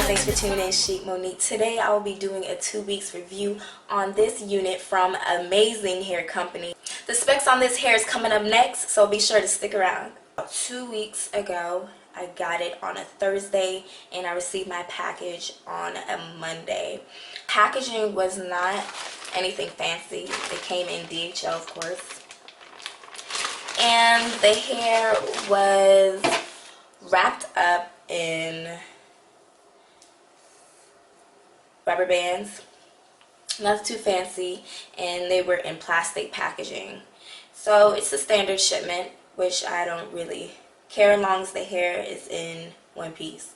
thanks for tuning in. Chic Monique. Today I will be doing a 2 weeks review on this unit from Amazing Hair Company. The specs on this hair is coming up next, so be sure to stick around. About 2 weeks ago, I got it on a Thursday and I received my package on a Monday. Packaging was not anything fancy. It came in DHL, of course. And the hair was wrapped up in rubber bands, nothing too fancy, and they were in plastic packaging. So it's a standard shipment, which I don't really care as long as the hair is in one piece.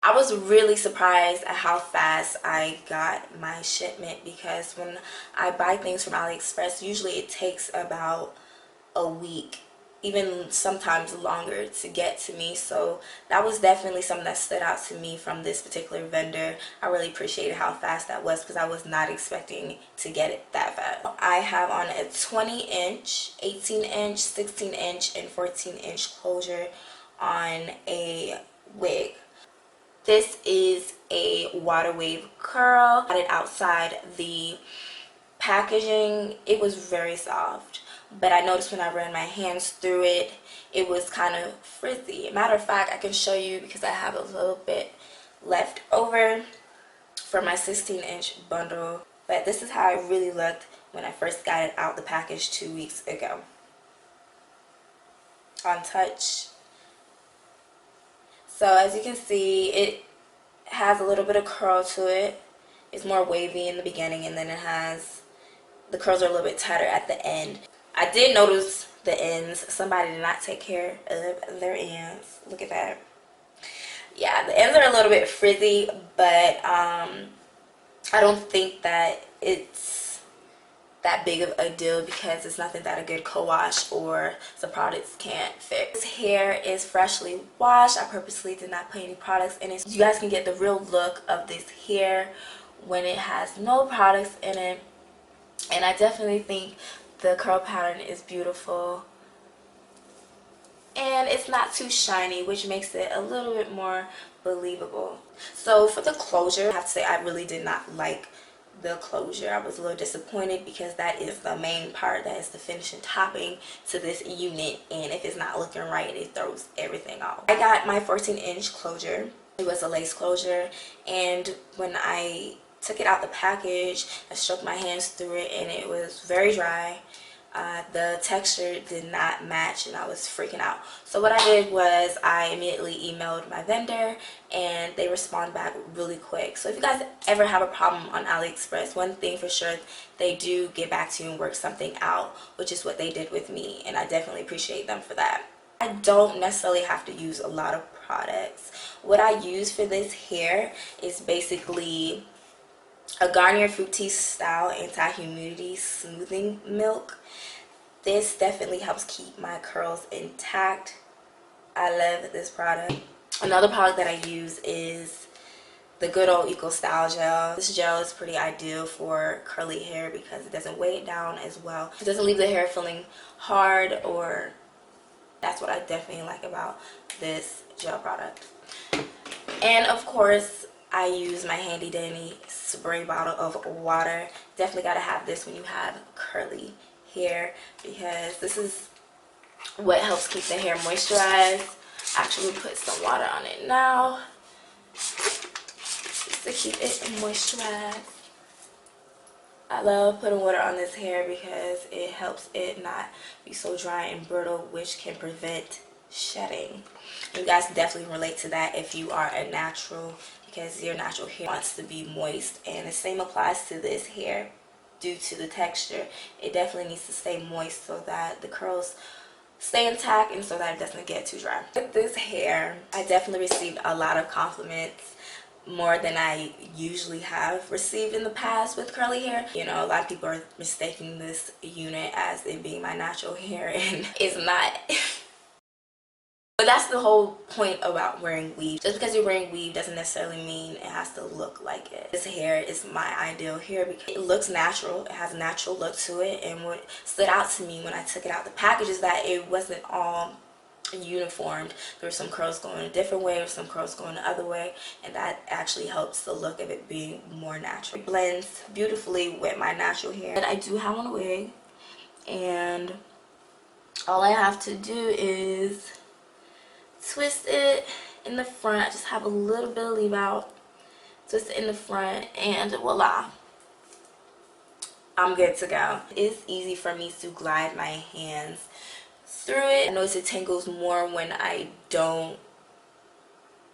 I was really surprised at how fast I got my shipment, because when I buy things from Aliexspress, usually it takes about a week, even sometimes longer, to get to me. So that was definitely something that stood out to me from this particular vendor. I really appreciated how fast that was, because I was not expecting to get it that fast. I have on a 20-inch, 18-inch, 16-inch, and 14-inch closure on a wig. This is a water wave curl. I got it outside the packaging. It was very soft, but I noticed when I ran my hands through it, it was kind of frizzy. Matter of fact, I can show you because I have a little bit left over for my 16-inch bundle. But this is how it really looked when I first got it out the package 2 weeks ago. On touch. So as you can see, it has a little bit of curl to it. It's more wavy in the beginning, and then it has, the curls are a little bit tighter at the end. I did notice the ends. Somebody did not take care of their ends. Look at that. Yeah, the ends are a little bit frizzy, but I don't think that it's that big of a deal, because it's nothing that a good co-wash or some products can't fix. This hair is freshly washed. I purposely did not put any products in it. You guys can get the real look of this hair when it has no products in it. And I definitely think the curl pattern is beautiful, and it's not too shiny, which makes it a little bit more believable. So for the closure, I have to say I really did not like the closure. I was a little disappointed, because that is the main part, that is the finishing topping to this unit, and if it's not looking right, it throws everything off. I got my 14-inch closure. It was a lace closure, and when I took it out the package, I stroked my hands through it, and it was very dry. The texture did not match, and I was freaking out. So what I did was I immediately emailed my vendor, and they respond back really quick. So if you guys ever have a problem on Aliexpress, one thing for sure, they do get back to you and work something out, which is what they did with me, and I definitely appreciate them for that. I don't necessarily have to use a lot of products. What I use for this hair is basically a Garnier Fructis style anti-humidity smoothing milk. This definitely helps keep my curls intact. I love this product. Another product that I use is the good old Eco Style gel. This gel is pretty ideal for curly hair because it doesn't weigh it down as well. It doesn't leave the hair feeling hard, or that's what I definitely like about this gel product. And of course, I use my handy dandy spray bottle of water. Definitely got to have this when you have curly hair, because this is what helps keep the hair moisturized. Actually, put some water on it now just to keep it moisturized. I love putting water on this hair because it helps it not be so dry and brittle, which can prevent shedding. You guys definitely relate to that if you are a natural, because your natural hair wants to be moist, and the same applies to this hair. Due to the texture, it definitely needs to stay moist so that the curls stay intact and so that it doesn't get too dry. With this hair, I definitely received a lot of compliments, more than I usually have received in the past with curly hair. You know, a lot of people are mistaking this unit as it being my natural hair, and it's not. But that's the whole point about wearing weave. Just because you're wearing weave doesn't necessarily mean it has to look like it. This hair is my ideal hair because it looks natural. It has a natural look to it. And what stood out to me when I took it out the package is that it wasn't all uniformed. There's some curls going a different way or some curls going the other way, and that actually helps the look of it being more natural. It blends beautifully with my natural hair. But I do have on a wig, and all I have to do is twist it in the front. I just have a little bit of leave out, twist it in the front, and voila, I'm good to go. It's easy for me to glide my hands through it. I notice it tangles more when I don't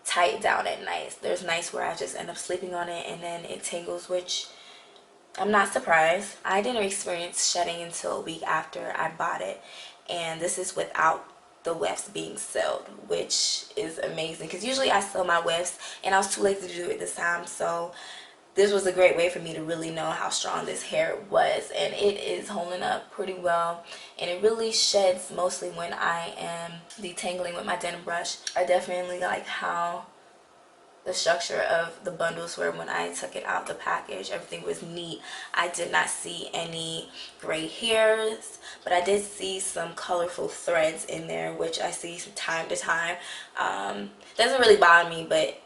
tie it down at night. There's nights where I just end up sleeping on it and then it tangles, which I'm not surprised. I didn't experience shedding until a week after I bought it, and this is without the wefts being sealed, which is amazing because usually I seal my wefts and I was too lazy to do it this time. So this was a great way for me to really know how strong this hair was, and it is holding up pretty well, and it really sheds mostly when I am detangling with my denim brush. I definitely like how the structure of the bundles were when I took it out the package. Everything was neat. I did not see any gray hairs, but I did see some colorful threads in there, which I see from time to time. Doesn't really bother me, but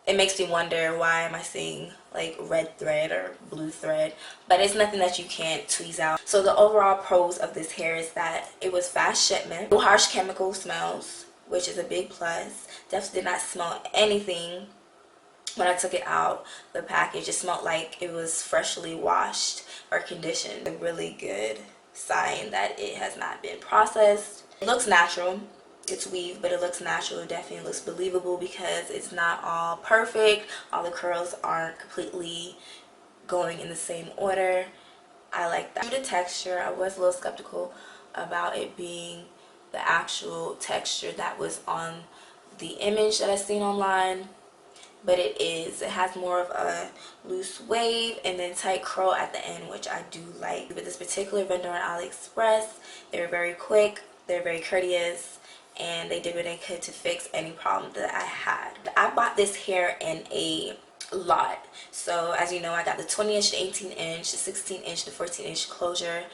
it makes me wonder, why am I seeing like red thread or blue thread? But it's nothing that you can't tweeze out. So the overall pros of this hair is that it was fast shipment, no harsh chemical smells, which is a big plus. Definitely did not smell anything when I took it out the package. It smelled like it was freshly washed or conditioned. A really good sign that it has not been processed. It looks natural. It's weave, but it looks natural. It definitely looks believable because it's not all perfect. All the curls aren't completely going in the same order. I like that. Due to texture, I was a little skeptical about it being the actual texture that was on the image that I seen online, but it is. It has more of a loose wave and then tight curl at the end, which I do like. With this particular vendor on Aliexspress, they're very quick, they're very courteous, and they did what they could to fix any problem that I had. I bought this hair in a lot. So as you know, I got the 20-inch, the 18-inch, the 16-inch, the 14-inch closure,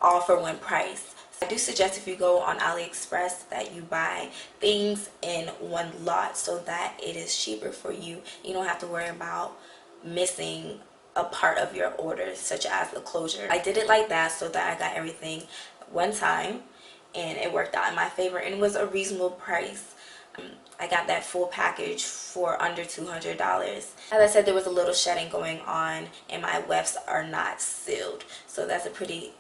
all for one price. I do suggest if you go on Aliexpress that you buy things in one lot so that it is cheaper for you. You don't have to worry about missing a part of your order, such as the closure. I did it like that so that I got everything one time, and it worked out in my favor, and it was a reasonable price. I got that full package for under $200. As I said, there was a little shedding going on and my wefts are not sealed, so that's a pretty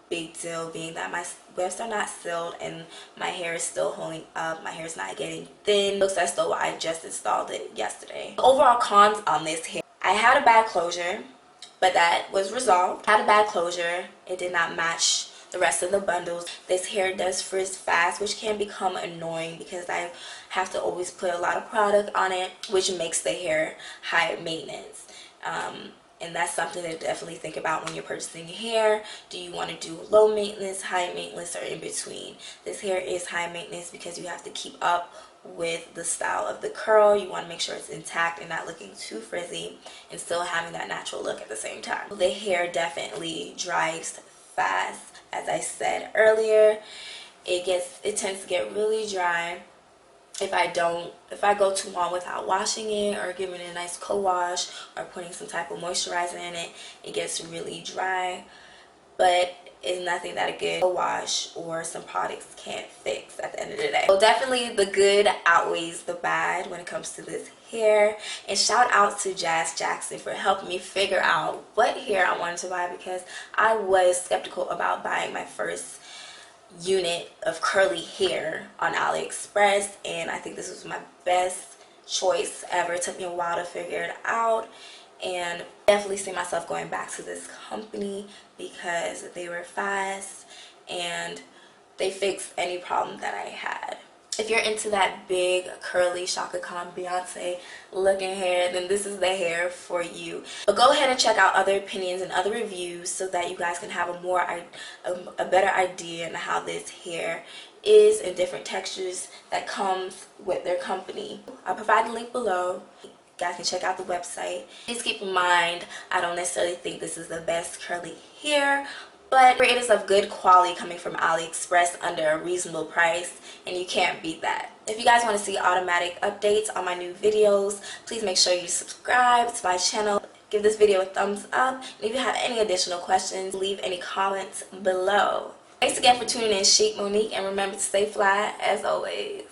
big deal, being that my wefts are not sealed and my hair is still holding up. My hair is not getting thin. Looks as though I just installed it yesterday. Overall cons on this hair: I had a bad closure, but that was resolved. I had a bad closure. It did not match the rest of the bundles. This hair does frizz fast, which can become annoying because I have to always put a lot of product on it, which makes the hair high maintenance. And that's something to definitely think about when you're purchasing hair. Do you want to do low maintenance, high maintenance, or in between? This hair is high maintenance because you have to keep up with the style of the curl. You want to make sure it's intact and not looking too frizzy and still having that natural look at the same time. The hair definitely dries fast. As I said earlier, it tends to get really dry if I go too long without washing it or giving it a nice co-wash or putting some type of moisturizer in it. It gets really dry, but it's nothing that a good co-wash or some products can't fix at the end of the day. So definitely the good outweighs the bad when it comes to this hair. And shout out to Jazz Jackson for helping me figure out what hair I wanted to buy, because I was skeptical about buying my first unit of curly hair on Aliexpress, and I think this was my best choice ever. It took me a while to figure it out, and definitely see myself going back to this company because they were fast and they fixed any problem that I had. If you're into that big curly Shaka Khan Beyonce looking hair, then this is the hair for you. But go ahead and check out other opinions and other reviews so that you guys can have a better idea on how this hair is and different textures that comes with their company. I'll provide the link below. You guys can check out the website. Please keep in mind, I don't necessarily think this is the best curly hair, but it is of good quality coming from AliExpress under a reasonable price, and you can't beat that. If you guys want to see automatic updates on my new videos, please make sure you subscribe to my channel. Give this video a thumbs up, and if you have any additional questions, leave any comments below. Thanks again for tuning in, Chic Monique, and remember to stay fly as always.